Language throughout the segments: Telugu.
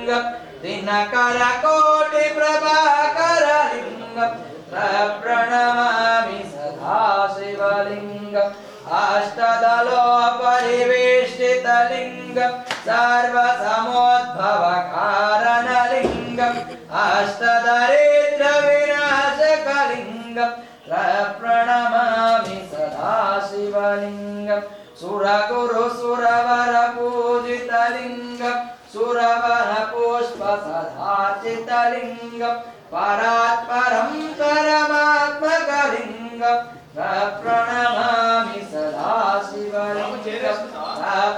लिंगम दिनकर कोटि प्रभाकरलिंगम प्रणमामि सदा शिवलिंगम अष्टदलोपरिवेष्टितलिंगम सर्वसमोद्भवकारणलिंगम अष्टदरिद्रविनाशकलिंगम प्रणमामि सदा शिवलिंगम सुरगुरु सुरवर पूजितलिंगम सुरवर पुष्प सदाचितलिंगम परात्परं परमात्मकलिंगम प्रणमामि सदा शिवलिंगम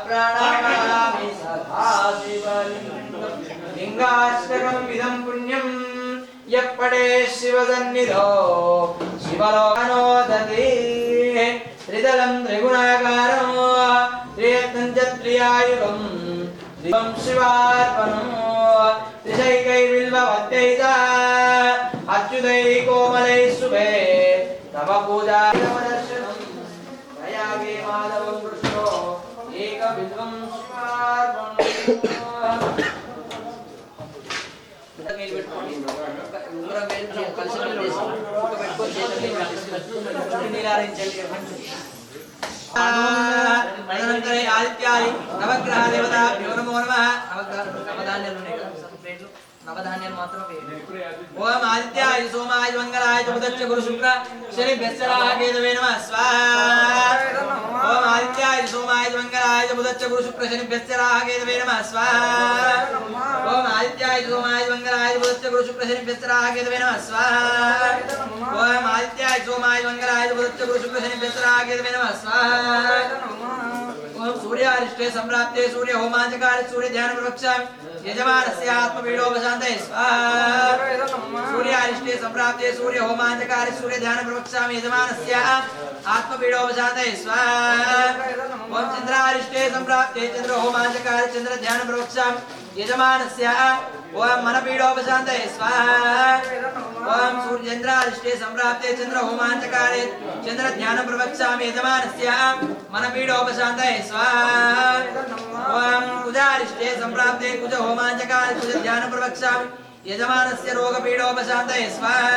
प्रणमामि सदा शिवलिंगम लिंगाष्टकं विदं पुण्यं यः पठे शिवसन्निधौ शिवलोकनोदते त्रिदलं त्रिगुणाकारं त्रियत्नं च त्रियायुगं त्रिवं शिवार्पणं त्रिशैकैर्बिल्वपत्रैः अच्युतैः कोमलैः शुभे तव पूजादर्शनं प्रयागे माधवं कृष्णो एकबिल्वं शिवार्पणं आदित्यादि नवग्रह देवताभ्यो नमो नमः नवधान्याలు మాత్రమే ఓం ఆదిత్యాయ సోమాయ మంగళాయ బుధచ్చ గురు శుక్ర శని బెస్సరాహకేతవే నమః స్వాహ ఓం ఆదిత్యాయ సోమాయ మంగళాయ బుధచ్చ గురు శుక్ర శని బెస్సరాహకేతవే నమః స్వాహ ఓం ఆదిత్యాయ సోమాయ మంగళాయ బుధచ్చ గురు శుక్ర శని బెస్సరాహకేతవే నమః స్వాహ ఓం ఆదిత్యాయ సోమాయ మంగళాయ బుధచ్చ గురు శుక్ర శని బెస్సరాహకేతవే నమః స్వాహ ओम सूर्यारिष्टे संप्राप्ते सूर्य होमांचकारि सूर्य ध्यान प्रवक्ष्यामि यजमानस्य आत्मपीडोपशान्तये स्वाहा सूर्यारिष्टे संप्राप्ते सूर्य होमांचकारि सूर्य ध्यान प्रवक्ष्यामि यजमानस्य आत्मपीडोपशान्तये स्वाहा ओम चंद्रारिष्टे संप्राप्ते चंद्र होमांचकारि चंद्र ध्यान प्रवक्ष्यामि यजमानस्य ओम मनपीडोपशान्तये स्वाहा ओम सूर्येन्द्रारिष्टे संप्राप्ते चंद्र होमांचकारि चंद्र ध्यान प्रवक्ष्यामि यजमानस्य मनपीडोपशान्तये स्वाहा ओम कुजारिष्टे संप्राप्ते कुज होमांचकारि कुज ध्यान प्रवक्ष्यामि यजमानस्य रोगपीडोपशान्तये स्वाहा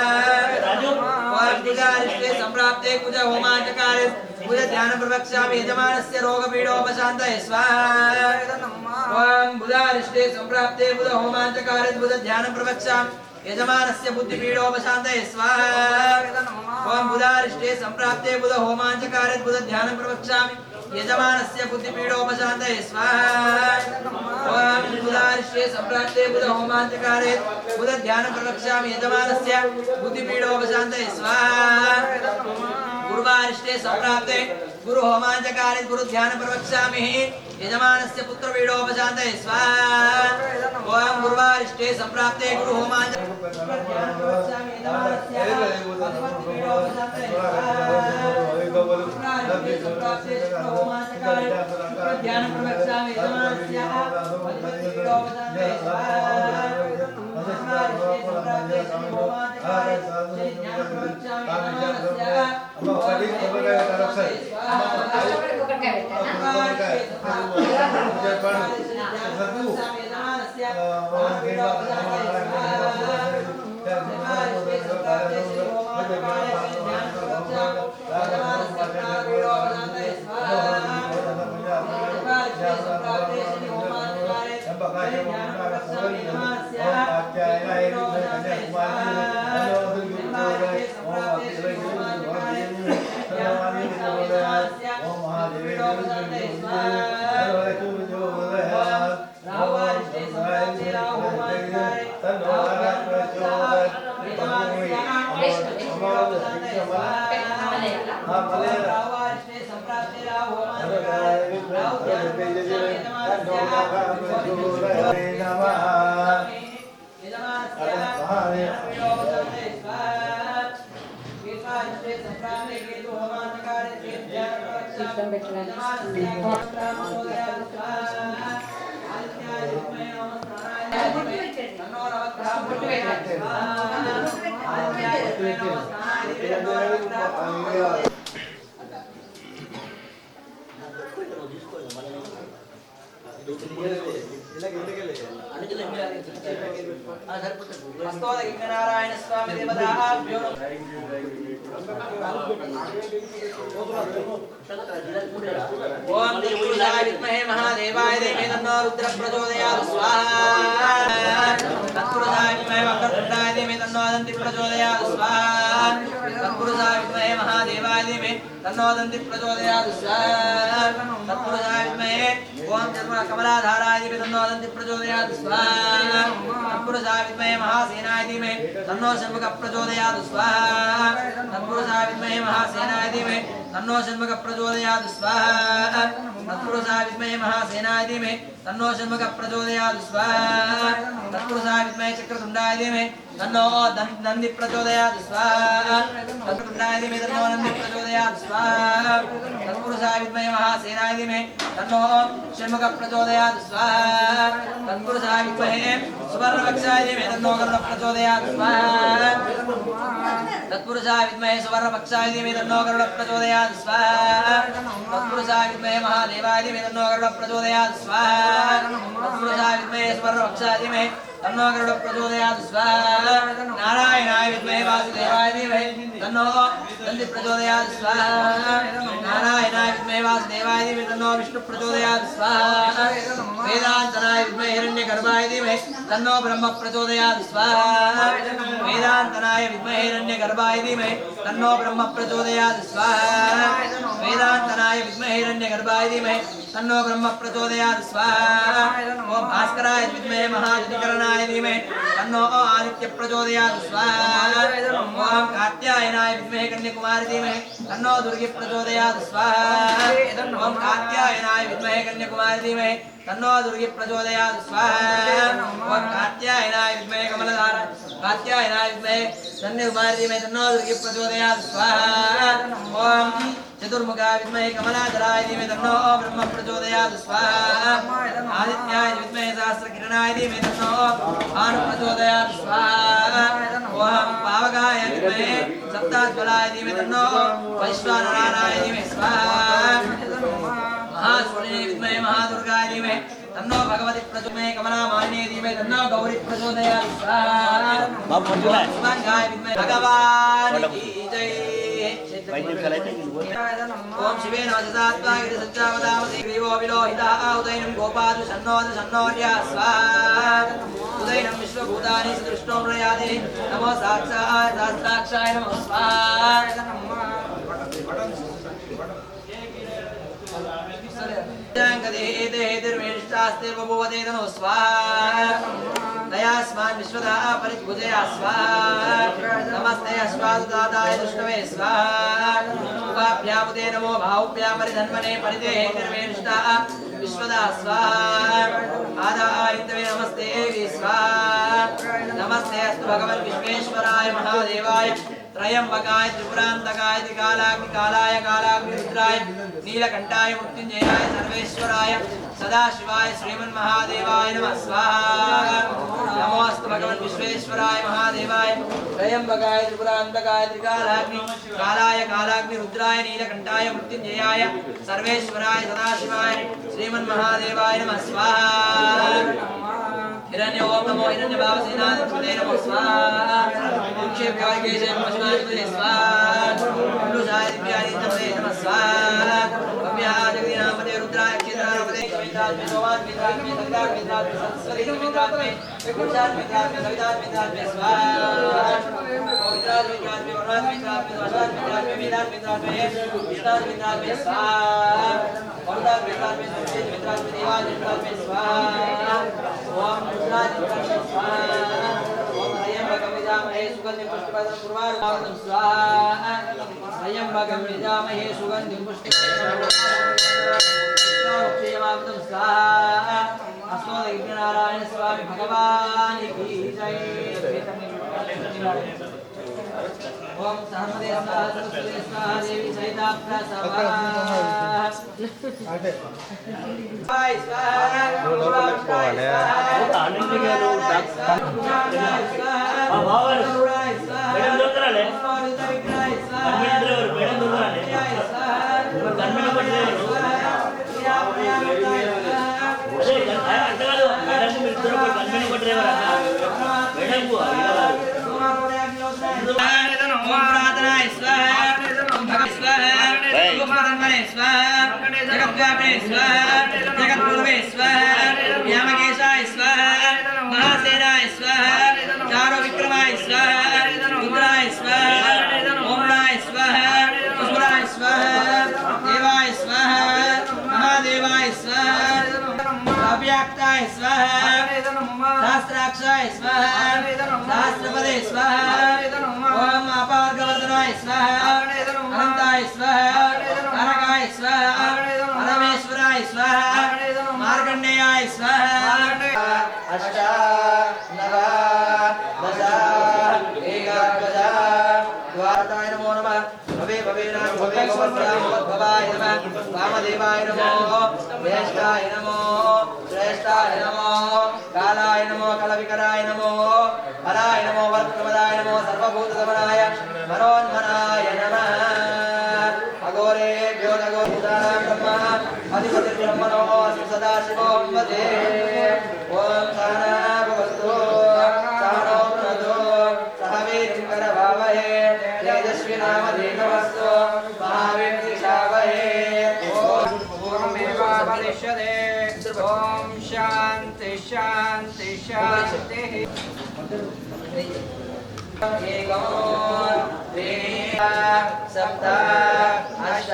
ओम कुजारिष्टे संप्राप्ते कुज होमांचकारि कुज ध्यान प्रवक्ष्यामि यजमानस्य रोगपीडोपशान्तये स्वाहा ओम बुधारिष्टे संप्राप्ते बुध होमांचकारि बुध ध्यान प्रवक्ष्यामि यजमानस्य बुद्धिपीडोपशान्तये स्वाहा ओम बुधारिष्टे संप्राप्ते बुध होमांचकारि बुध ध्यान प्रवक्ष्यामि यजमानस्य बुद्धिपीडोपशान्तये स्वाहा ओम बुधारिष्टे संप्राप्ते बुध होमांचकारि बुध ध्यान प्रवक्ष्यामि यजमानस्य बुद्धिपीडोपशान्तये स्वाहा गुरुवारिष्टे संप्राप्ते गुरु होमांचकारि गुरु ध्यान प्रवक्ष्यामि यजमानस्य पुत्रपीडोपशान्तये स्वाहा ओम गुरुवारिष्टे संप्राप्ते गुरु होमांचकारि ध्यान प्रवक्ष्यामि यजमानस्य पुत्रपीडोपशान्तये ध्यान प्रवक्ष्यामि यजमानस्य पुत्रपीडोपशान्तये ఇలా హస్తోద లింగనారాయణ స్వామి దేవతాభ్యో ఓం దివ్యాయ విద్మహే మహాదేవాయ ధీమహి తన్నో రుద్ర ప్రచోదయాత్ స్వాహా తత్పురుషాయ విద్మహే వక్రతుండాయ ధీమహి తన్నో దంతి ప్రచోదయాత్ స్వాహా తత్పురుషాయ విద్మహే మహాదేవాయ ధీమహి తన్నో దంతి ప్రచోదయాత్ స్వాహా తత్పురుషాయ విద్మహే ఓం కమలాధారాయ ధీమహి తన్నో దంతి ప్రచోదయాత్ స్వాహా తత్పురుషాయ విద్మహే మహాసేనాయ ధీమహి తన్నో షణ్ముఖ ప్రచోదయాత్ స్వాహా తత్పురుషాయ విద్మహే మహాసేనాయ ధీమహి तन्नो षण्मुख प्रचोदयात् स्वाहा तत्पुरुषाय विद्महे महासेनाय धीमहि तन्नो षण्मुख प्रचोदयात् स्वाहा तत्पुरुषाय विद्महे चक्रतुण्डाय धीमहि तन्नो नन्दी प्रचोदयात् स्वाहा तत्पुरुषाय धीमहि तन्नो नन्दी प्रचोदयात् स्वाहा तत्पुरुषाय विद्महे महासेनाय धीमहि तन्नो षण्मुख प्रचोदयात् स्वाहा तत्पुरुषाय विद्महे सुवर्णवक्षाय धीमहि तन्नो गरुड प्रचोदयात् स्वाहा तत्पुरुषाय विद्महे सुवर्णवक्षाय धीमहि तन्नो गरुड प्रचोदयात् स्वाहा तत्पुरुषाय विद्महे महादेवाय धीमहि तन्नो गरुड प्रचोदयात् स्वाहा तत्पुरुषाय विद्महे सुवर्णवक्षाय धीमहि तन्नो गरुड प्रचोदयात् स्वाहा नारायणाय विद्महे वासुदेवाय धीमहि तन्नो नन्दी प्रचोदयात् स्वाहा नारायणाय विद्महे वासुदेवाय धीमहि तन्नो विष्णु प्रचोदयात् स्वाहा वेदान्तनाय विद्महे हिरण्यगर्भाय धीमहि तन्नो ब्रह्म प्रचोदयात् स्वाहा वेदान्तनाय विद्महे हिरण्यगर्भाय धीमहि तन्नो ब्रह्म प्रचोदयात् स्वाहा वेदान्तनाय विद्महे हिरण्यगर्भाय धीमहि तन्नो ब्रह्म प्रचोदयात् स्वाहा ओम भास्कराय विद्महे महाज्योतिकरणाय धीमहि तन्नो आदित्य प्रचोदयात् स्वाहा ओम कात्यायनाय विद्महे कन्याकुमारी धीमहि तन्नो दुर्गे प्रचोदयात् स्वाहा ओम कात्यायनाय विद्महे कन्याकुमारी धीमहि तन्नो दुर्गे प्रचोदयात् स्वाहा ओम कात्यायनाय विद्महे कमलधारा कात्यायनाय विद्महे कन्याकुमारी धीमहि तन्नो दुर्गे प्रचोदयात् स्वाहा ओम चतुर्मुखाय विद्महे कमलाधराय धीमहि तन्नो ब्रह्म प्रचोदयात् स्वाहा आदित्याय विद्महे सहस्रकिरणाय धीमहि तन्नो भानु प्रचोदयात् स्वाहा ओम पावकाय विद्महे सप्ताज्वलाय धीमहि तन्नो वैश्वानराय धीमहि स्वाहा महासूर्ये विद्महे महादुर्गाय धीमहि तन्नो भगवती प्रचोदयात् कमलामालिनी धीमहि तन्नो गौरी प्रचोदयात् स्वाहा भगवान विद्महे भगवान की जय ओम शिवे नमस्तात्वा गिरि सच्चावदामसि ग्रीवो विलोहितः उदयनं गोपादु शन्नोर्या स्वाहा उदयनं विश्वभूतानि सदृष्टो प्रयाति नमो साक्षात् शास्त्राक्षाय नमः स्वाहा जङ्गदेहेतिर्वेष्टास्तिर्बभूवते तनो स्वाहा दयास्मान् विश्वदाः परिभुजया स्वाहा नमस्ते अश्वादाताय दुष्टवे स्वाहा उपाभ्यामुदे नमो भावुभ्यां परिधन्वने परिदेहेतिर्वेष्टाः विश्वदा स्वाहा आदायितवे नमस्ते स्वाहा नमस्ते अस्तु भगवन् विश्वेश्वराय महादेवाय त्रयंबकाय त्रिपुरांतकाय त्रिकालाग्निकालाय कालाग्निरुद्राय नीलकंठाय मृत्युंजयाय सर्वेश्वराय सदाशिवाय श्रीमन्महादेवाय नमः स्वाहा नमोस्तु भगवन् विश्वेश्वराय महादेवाय त्रयंबकाय त्रिपुरांतकाय त्रिकालाग्निकालाय कालाग्निरुद्राय नीलकंठाय मृत्युंजयाय सर्वेश्वराय सदाशिवाय श्रीमन्महादेवाय नमः स्वाहा हिरण्य ओम नमो हिरण्य भावसेनाधिपते नमो स्वाहा क्षेप्याकेशे पशुनाधिपते स्वाहा पुरुषाय दिव्याधिपते नमः स्वाहा अभ्याजगदीनामते रुद्राय क्षेत्राधिपते वेदात्मे सोमात्मे वेदात्मे सरस्वती वेदात्मे पुरुषात्मे सवितात्मे स्वाहा वेदात्मे वर्णात्मे वर्णात्मे वेदात्मे वेदात्मे स्वाहा वेदात्मे वेदात्मे देवात्मे स्वाहा ओम त्र्यंबकं यजामहे सुगन्धिं पुष्टिवर्धनम् स्वाहा अस्मो विघ्ननारायण स्वामी भगवान की जय ओम सहमदे सहस्रस्वते स्वाहा देवी सहिता प्रसवा हाय स्वाहा बोले आनंद के लोग भावन मैडम दोतराले अमिंद्र और मैडम दोतराले तन्मय पडले अरे अंतगालो मैडम अव्याक्ताय स्वाहा सहस्राक्षाय स्वाहा सहस्रपदे स्वाहा ओम अपार्गवर्धनाय स्वाहा अनंताय स्वाहा तारकाय स्वाहा परमेश्वराय स्वाहा मार्कण्डेयाय स्वाहा अष्ट नव दश एकादश द्वादशाय नमो नमः भवे भवे नाम भवे भवाय नमः वामदेवाय नमो ज्येष्ठाय नमो श्रेष्ठाय नमो कालाय नमो कलविकराय नमो हराय नमो वर्तमदाय नमो सर्वभूतगमनाय मनोन्मनाय नमः अघोरेभ्यो नघोरितानां ब्रह्म अधिपतिर्ब्रह्मणो सदाशिवो वदे ओम सहना भवतु सहनो भुनक्तु सह वीर्यं करवावहै तेजस्विनामधीतमस्तु महावीर्यशावहै ओमेवावतिष्यते ओम शांति शांति शांति एकम सप्त अष्ट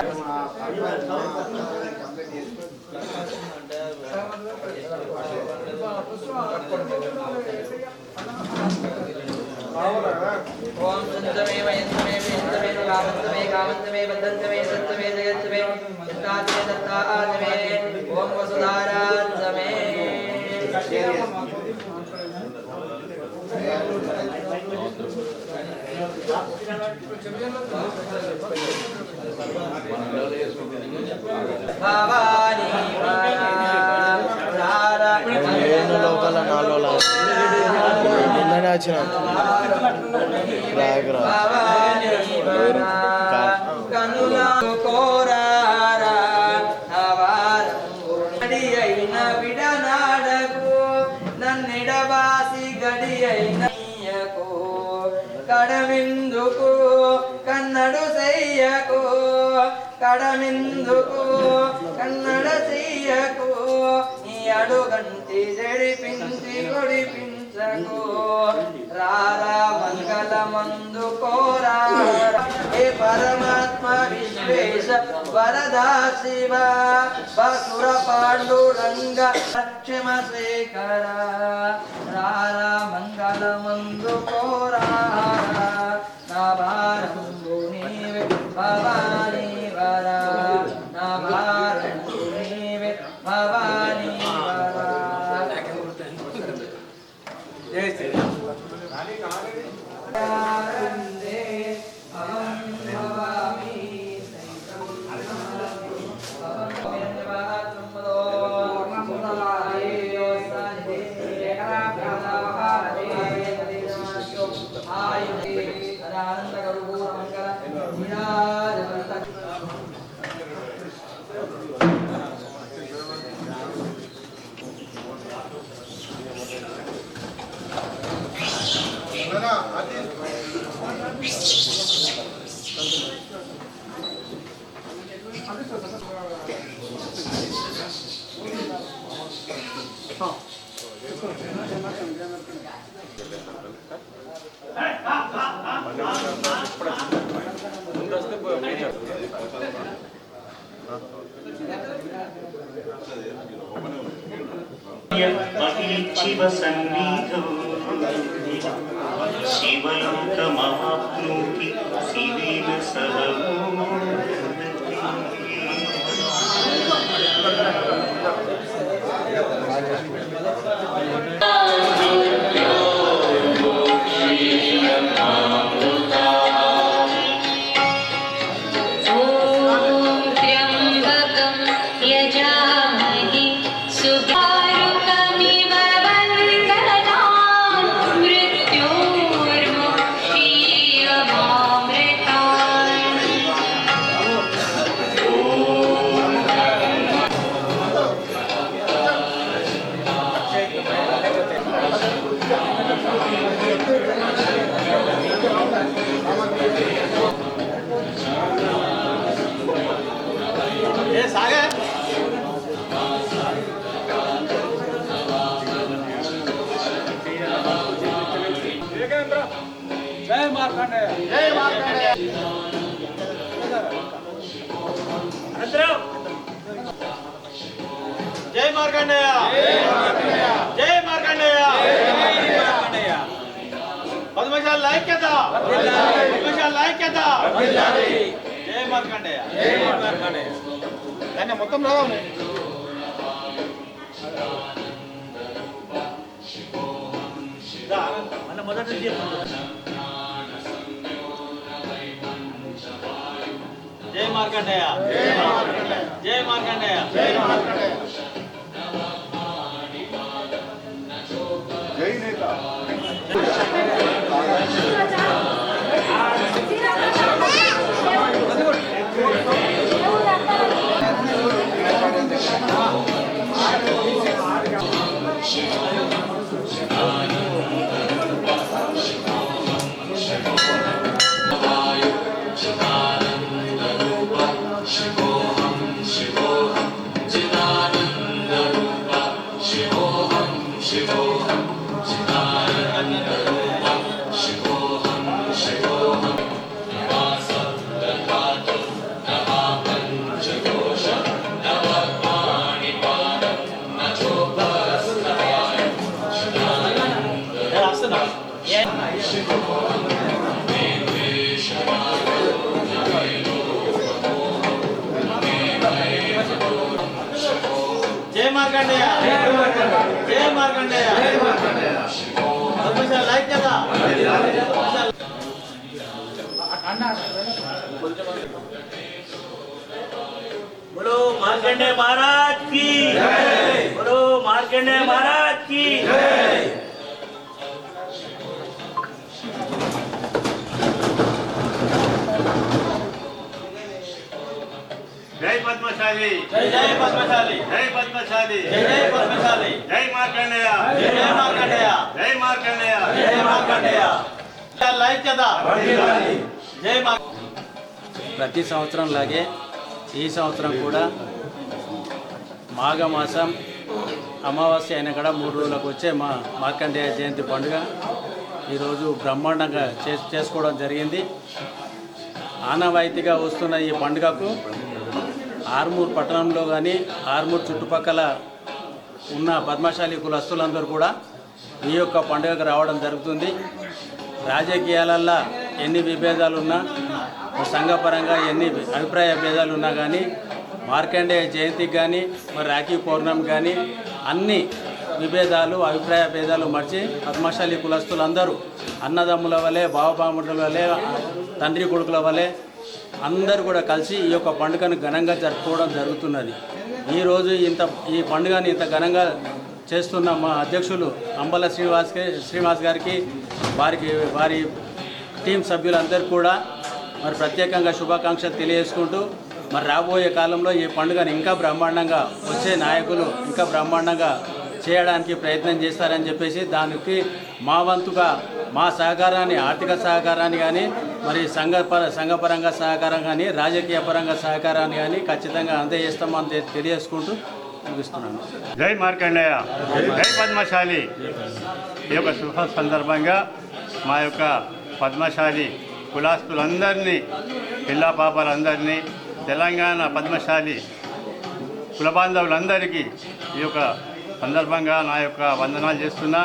ओम संतमे वयंतमे विंतमे कामंतमे कामंतमे बद्धंतमे सत्तमे जगत्तमे चित्तात्मे दत्तात्मे ओम वसुधारात्मे भवानी లోకల్ నాలుగు నిన్ననే వచ్చిన విడనాడకు నన్నిడబాసి గడి అయిన కడమిందుకు కన్నడు చెయ్యకు కడమిందుకు కన్నడ చెయ్యకు ఈ అడుగంటి జడిపించి గొడిపించకు రారా మంగళమందు కోరా హే పరమాత్మ విశ్వేశ వరదా శివ బసుర పాండురంగ లక్ష్మ శేఖర రారా మంగళమందు కోరా నా భారంబు నీవే భవానీ వర నా భారంబు నీవే భవానీ వర జై శ్రీ शिव सन्निधौ शिवलोकमाप्नोति शिवेन सह జై మార్కండేయ జై మార్కండేయ పద్మశాల ఐక్యత పద్మశాల ఐక్యత జై మార్కండేయ దాన్ని మొత్తం రావాలి మొదటి జై మార్కండేయ జై మార్కండేయ జై మార్కండేయ జై నేత జై మార్కండేయ జై మార్కండేయ పద్మశాల ఐక్యత बोलो मार्कंडेय महाराज की बोलो मार्कंडेय महाराज की जय पद्मशाली जय पद्मशाली जय पद्मशाली जय पद्मशाली जय मार्कंडेय जय मार्कंडेय जय मार्कंडेय जय मार्कंडेय ఐక్యత జై ప్రతి సంవత్సరం లాగే ఈ సంవత్సరం కూడా మాఘమాసం అమావాస్య అయిన కూడా 3 రోజులకు వచ్చే మా మార్కండేయ జయంతి పండుగ ఈరోజు బ్రహ్మాండంగా చేసుకోవడం జరిగింది. ఆనవాయితీగా వస్తున్న ఈ పండుగకు ఆర్మూర్ పట్టణంలో కానీ ఆర్మూర్ చుట్టుపక్కల ఉన్న పద్మశాలి కులస్తులందరూ కూడా ఈ యొక్క పండుగకు రావడం జరుగుతుంది. రాజకీయాలల్లో ఎన్ని విభేదాలు ఉన్నా, సంఘపరంగా ఎన్ని అభిప్రాయ భేదాలు ఉన్నా కానీ మార్కండేయ జయంతికి కానీ మరి రాఖీ పౌర్ణమి కానీ అన్ని విభేదాలు అభిప్రాయ భేదాలు మర్చి పద్మశాలి కులస్తులందరూ అన్నదమ్ముల వలె బావబాముల వలె తండ్రి కొడుకుల వలె అందరూ కూడా కలిసి ఈ యొక్క పండుగను ఘనంగా జరుపుకోవడం జరుగుతున్నది. ఈరోజు ఈ పండుగని ఇంత ఘనంగా చేస్తున్న మా అధ్యక్షులు అంబల శ్రీనివాస్ గారికి వారి టీం సభ్యులందరూ కూడా మరి ప్రత్యేకంగా శుభాకాంక్షలు తెలియజేసుకుంటూ మరి రాబోయే కాలంలో ఈ పండుగను ఇంకా బ్రహ్మాండంగా వచ్చే నాయకులు ఇంకా బ్రహ్మాండంగా చేయడానికి ప్రయత్నం చేస్తారని చెప్పేసి దానికి మా వంతుగా మా సహకారాన్ని ఆర్థిక సహకారాన్ని కానీ మరి సంఘపరంగా సహకారం కానీ రాజకీయ పరంగా సహకారాన్ని కానీ ఖచ్చితంగా అందజేస్తామని తెలియజేసుకుంటూ ముగిస్తున్నాను. జై మార్కండేయ జై పద్మశాలి. ఈ యొక్క శుభ సందర్భంగా మా యొక్క పద్మశాలి కులాస్తులందరినీ పిల్లా పాపలందరినీ తెలంగాణ పద్మశాలి కులబాంధవులందరికీ ఈ యొక్క సందర్భంగా నా యొక్క వందనాలు చేస్తున్నా.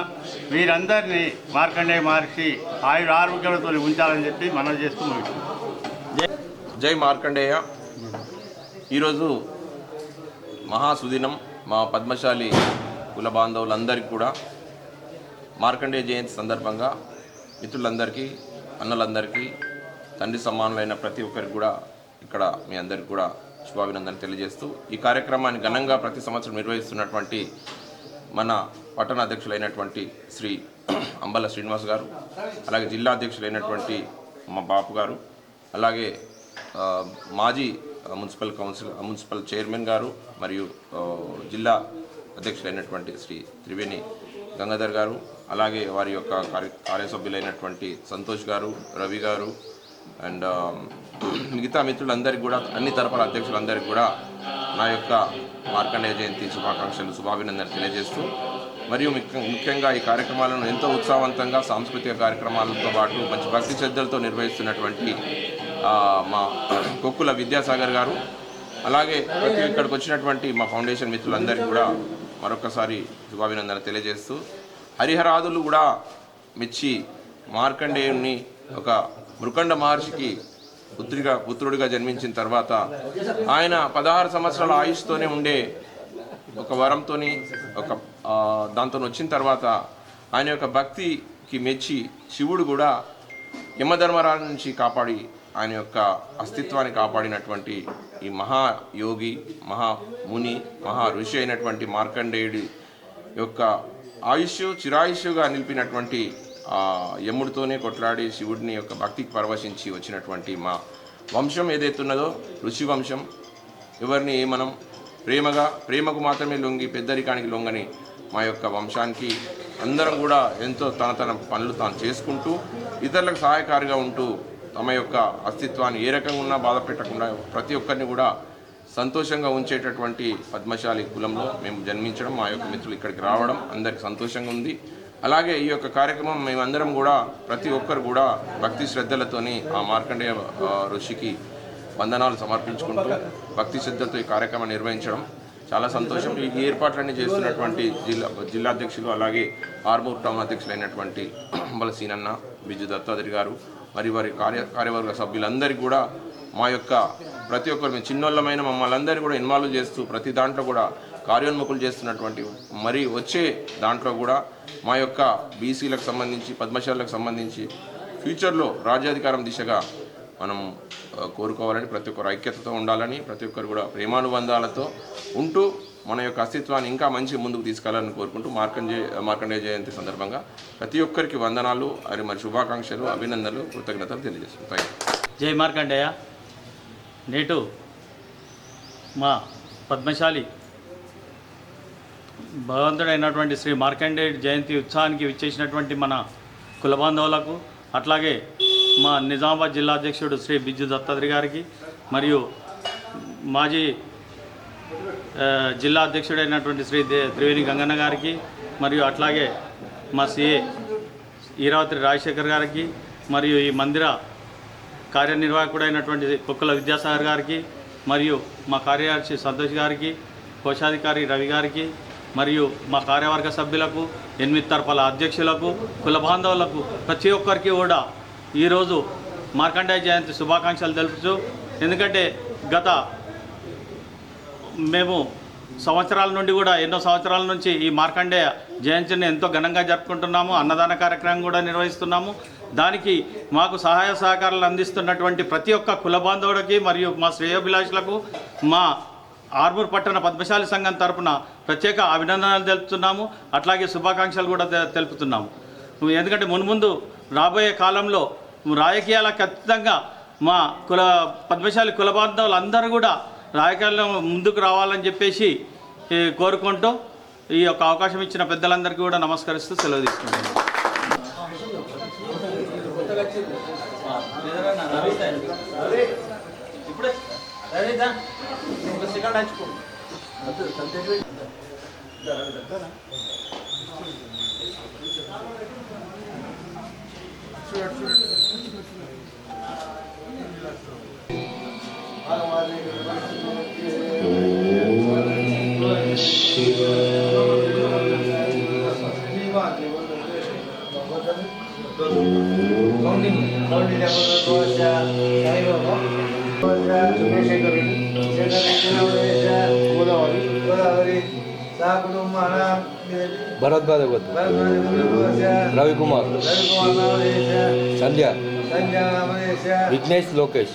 వీరందరినీ మార్కండేయ మహర్షి ఆరోగ్యాలతో ఉంచాలని చెప్పి మనవి చేస్తూ ముగిస్తున్నాం. జై మార్కండేయ. ఈరోజు మహాసుదినం. మా పద్మశాలి కుల బాంధవులందరికీ కూడా మార్కండేయ జయంతి సందర్భంగా మిత్రులందరికీ అన్నలందరికీ తండ్రి సమానులైన ప్రతి ఒక్కరికి కూడా ఇక్కడ మీ అందరికీ కూడా శుభాభినందనలు తెలియజేస్తూ ఈ కార్యక్రమాన్ని ఘనంగా ప్రతి సంవత్సరం నిర్వహిస్తున్నటువంటి మన పట్టణ అధ్యక్షులైనటువంటి శ్రీ అంబల శ్రీనివాస్ గారు, అలాగే జిల్లా అధ్యక్షులైనటువంటి మా బాపు గారు, అలాగే మాజీ మున్సిపల్ చైర్మన్ గారు మరియు జిల్లా అధ్యక్షులైనటువంటి శ్రీ త్రివేణి గంగాధర్ గారు, అలాగే వారి యొక్క కార్యసభ్యులైనటువంటి సంతోష్ గారు, రవి గారు అండ్ మిగతా మిత్రులందరికీ కూడా అన్ని తరఫుల అధ్యక్షులందరికీ కూడా నా యొక్క మార్కండేయ జయంతి శుభాకాంక్షలు శుభాభినందనలు తెలియజేస్తూ మరియు ముఖ్యంగా ఈ కార్యక్రమాలను ఎంతో ఉత్సాహవంతంగా సాంస్కృతిక కార్యక్రమాలతో పాటు మంచి భక్తి శ్రద్ధలతో నిర్వహిస్తున్నటువంటి మా కొక్కుల విద్యాసాగర్ గారు, అలాగే ఇక్కడికి వచ్చినటువంటి మా ఫౌండేషన్ మిత్రులందరికీ కూడా మరొకసారి శుభాభినందన తెలియజేస్తూ, హరిహరాదులు కూడా మెచ్చి మార్కండేయుని ఒక మృకండ మహర్షికి పుత్రుడిగా జన్మించిన తర్వాత ఆయన 16 సంవత్సరాల ఆయుష్తోనే ఉండే ఒక వరంతో దాంతో వచ్చిన తర్వాత ఆయన యొక్క భక్తికి మెచ్చి శివుడు కూడా యమధర్మరాజు నుంచి కాపాడి ఆయన యొక్క అస్తిత్వాన్ని కాపాడినటువంటి ఈ మహాయోగి, మహాముని, మహా ఋషి అయినటువంటి మార్కండేయుడి యొక్క ఆయుష్ చిరాయుష్గా నిలిపినటువంటి యముడితోనే కొట్లాడి శివుడిని యొక్క భక్తికి పరవశించి వచ్చినటువంటి మా వంశం ఏదైతున్నదో ఋషి వంశం. ఎవరిని మనం ప్రేమకు మాత్రమే లొంగి పెద్దరికానికి లొంగని మా యొక్క వంశానికి అందరం కూడా ఎంతో తన పనులు తాను చేసుకుంటూ ఇతరులకు సహాయకారిగా ఉంటూ తమ యొక్క అస్తిత్వాన్ని ఏ రకంగా ఉన్నా బాధ పెట్టకుండా ప్రతి ఒక్కరిని కూడా సంతోషంగా ఉంచేటటువంటి పద్మశాలి కులంలో మేము జన్మించడం, మా యొక్క మిత్రులు ఇక్కడికి రావడం అందరికి సంతోషంగా ఉంది. అలాగే ఈ యొక్క కార్యక్రమం మేమందరం కూడా ప్రతి ఒక్కరు కూడా భక్తి శ్రద్ధలతోని ఆ మార్కండేయ ఋషికి వందనాలు సమర్పించుకుంటూ భక్తి శ్రద్ధలతో ఈ కార్యక్రమం నిర్వహించడం చాలా సంతోషం. ఈ ఏర్పాట్లన్నీ చేస్తున్నటువంటి జిల్లా అధ్యక్షులు, అలాగే ఆర్మూర్ టౌన్ అధ్యక్షులైనటువంటి బలసీనన్న, బిజు దత్తాత్రి గారు, మరి వారి కార్యవర్గ సభ్యులందరికీ కూడా మా యొక్క ప్రతి ఒక్కరు మేము చిన్నోళ్ళమైన మమ్మల్ని అందరినీ కూడా ఇన్వాల్వ్ చేస్తూ ప్రతి దాంట్లో కూడా కార్యోన్ముఖులు చేస్తున్నటువంటి, మరి వచ్చే దాంట్లో కూడా మా యొక్క బీసీలకు సంబంధించి పద్మశాలకు సంబంధించి ఫ్యూచర్లో రాజ్యాధికారం దిశగా మనం కోరుకోవాలని, ప్రతి ఒక్కరు ఐక్యతతో ఉండాలని, ప్రతి ఒక్కరు కూడా ప్రేమానుబంధాలతో ఉంటూ మన యొక్క అస్తిత్వాన్ని ఇంకా మంచి ముందుకు తీసుకెళ్లాలని కోరుకుంటూ మార్కండేయ జయంతి సందర్భంగా ప్రతి ఒక్కరికి వందనాలు మరి శుభాకాంక్షలు, అభినందనలు, కృతజ్ఞతలు తెలియజేస్తున్నాను. జై మార్కండేయ. నేటు మా పద్మశాలి భగవంతుడైనటువంటి శ్రీ మార్కండేయ జయంతి ఉత్సవానికి విచ్చేసినటువంటి మన కులబాంధవులకు, అట్లాగే మా నిజామాబాద్ జిల్లా అధ్యక్షుడు శ్రీ బిజు దత్తాత్రి గారికి, మరియు మాజీ జిల్లా అధ్యక్షుడైనటువంటి శ్రీ త్రివేణి గంగన్న గారికి, మరియు అట్లాగే మా సిఏ ఈరావతి రాజశేఖర్ గారికి, మరియు ఈ మందిర కార్యనిర్వాహకుడైనటువంటి కొక్కుల విద్యాసాగర్ గారికి, మరియు మా కార్యదర్శి సంతోష్ గారికి, కోశాధికారి రవి గారికి, మరియు మా కార్యవర్గ సభ్యులకు, 8 తరఫల అధ్యక్షులకు, కుల బాంధవులకు ప్రతి ఒక్కరికి కూడా ఈరోజు మార్కండేయ జయంతి శుభాకాంక్షలు తెలుపుతూ, ఎందుకంటే గత మేము సంవత్సరాల నుండి కూడా ఎన్నో సంవత్సరాల నుంచి ఈ మార్కండేయ జయంతిని ఎంతో ఘనంగా జరుపుకుంటున్నాము. అన్నదాన కార్యక్రమం కూడా నిర్వహిస్తున్నాము. దానికి మాకు సహాయ సహకారాలు అందిస్తున్నటువంటి ప్రతి ఒక్క కుల బాంధవుడికి మరియు మా శ్రేయోభిలాషులకు మా ఆర్మూర్ పట్టణ పద్మశాలి సంఘం తరపున ప్రత్యేక అభినందనలు తెలుపుతున్నాము. అట్లాగే శుభాకాంక్షలు కూడా తెలుపుతున్నాము. ఎందుకంటే మున్ముందు రాబోయే కాలంలో రాజకీయాలకు ఖచ్చితంగా మా పద్మశాలి కుల బాంధవులు అందరూ కూడా రాజకీయాల్లో ముందుకు రావాలని చెప్పేసి కోరుకుంటూ ఈ యొక్క అవకాశం ఇచ్చిన పెద్దలందరికీ కూడా నమస్కరిస్తూ సెలవు తీసుకుంటున్నాను. भरत भागवत, रवि कुमार, संध्या, विघ्नेश लोकेश.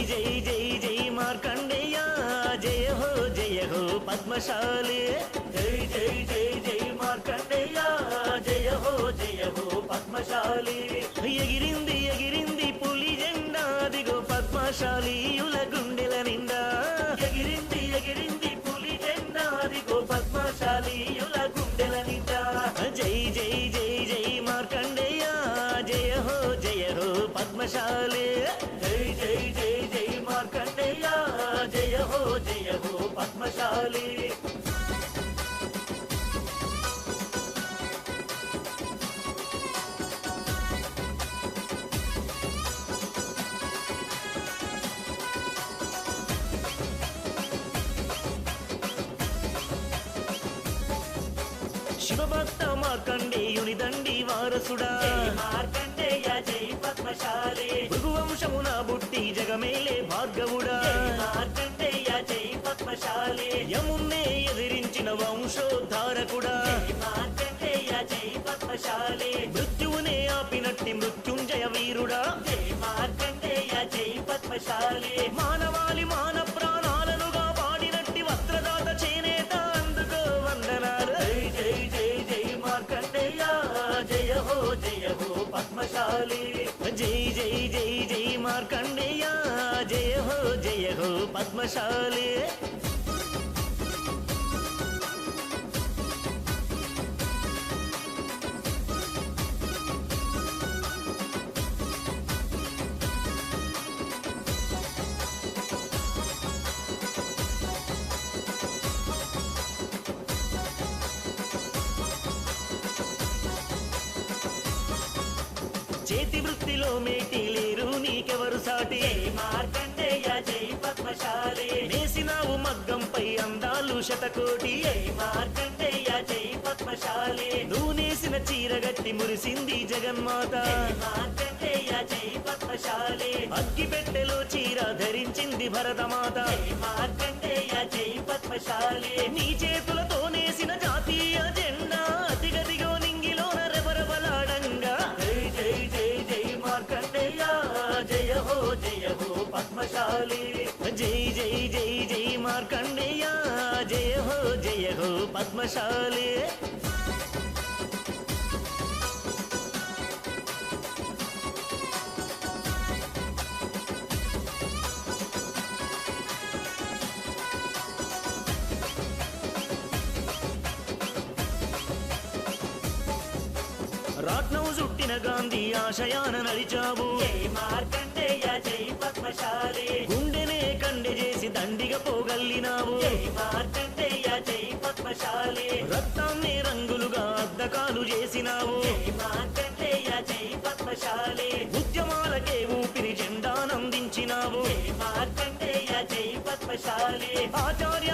జై జై జై మార్కండేయ జయ హో పద్మశాలి జై జై జై జై మార్కండేయ జయ హో పద్మశాలి ఎగిరింది ఎగిరింది పులి జెండా దిగో పద్మశాలీయుల గుండెల నిండా ఎగిరింది ఎగిరింది పులి జెండా దిగో పద్మశాలీయుల గుండెల నిండా జై జై జై జై మార్కండేయ జయ హో పద్మశాలి జై జై జై జై మార్కండేయ జయ హో పద్మశాలి శివభక్త మార్కండేయుని దండి వారసుడా మార్కండేయ జై పద్మశాలి భృగువంశమున బుట్టి జగమేలే భార్గవుడా మార్కండేయ జై పద్మశాలి యమున్నే ఎదిరించిన వంశోద్ధారకుడా మార్కండేయ జై పద్మశాలి మృత్యువునే ఆపినట్టి మృత్యుంజయ వీరుడా మార్కండేయ జై పద్మశాలి మానవాళి మాన ప్రాణాలనుగా పాడినట్టి వస్త్రదాత చేనేత అందుకో వందనాలు జై జై జై మార్కండేయ జయ హో పద్మశాలి జై జై జై జై మార్కండేయ జయ హో పద్మశాలి చేతి వృత్తిలో మేటి లేరు నీకెవరు సాటి మార్కండేయ జై పద్మశాలి వేసినావు మగ్గంపై అందాలు శతకోటి మార్కండేయ జై పద్మశాలి నువ్వు నేసిన చీరగట్టి మురిసింది జగన్మాత మార్కండేయ జై పద్మశాలి అగ్గి పెట్టెలో చీర ధరించింది భరతమాత మార్కండేయ జై పద్మశాలి నీ చేతులతో నేసిన జాతీయ జెండా అతిగదిగో నింగిలోన రెబరబలాడంగా జై జై జై మార్కండేయ జయ హో పద్మశాలి జై జై జై జై మార్కండేయ జయ హో పద్మశాలి రాట్నం చుట్టిన గాంధీ ఆశయాన నడిచావు మార్కండేయ జై పద్మశాలి గుండెనే కండె చేసి దండిగా పోగల్లినావు మార్కండేయ జై పద్మశాలి రక్తాన్ని రంగులుగా అద్దకాలు చేసినావు మార్కండేయ జై పద్మశాలి ఉద్యమాలకే ఊపిరి జెండానందించినావు మార్కండేయ జై పద్మశాలి ఆచార్య